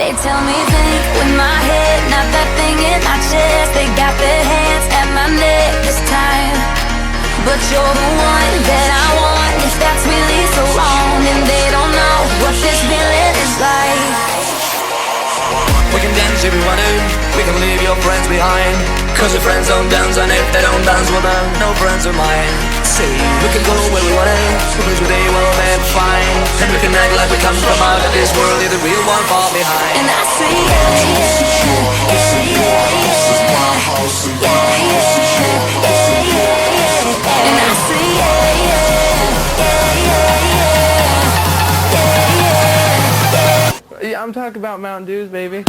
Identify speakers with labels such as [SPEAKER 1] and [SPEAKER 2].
[SPEAKER 1] They tell me think with my head, not that thing in my chest. They got their hands at my neck this time, but you're the one that I want. If that's really so wrong, then they don't know what this feeling is like.
[SPEAKER 2] We can dance if we want to, we can leave your friends behind, cause your friends don't dance, and if they don't dance, well then no friends of mine. See, we can go where we wanna, because we day well then fine, and we can act like we come from out of this world, leave the real one far behind.
[SPEAKER 1] And I say yeah, yeah, yeah, yeah, yeah, yeah, yeah, yeah. And I say yeah, yeah, yeah, yeah, yeah, yeah.
[SPEAKER 3] Yeah, I'm talking about Mountain Dews, baby.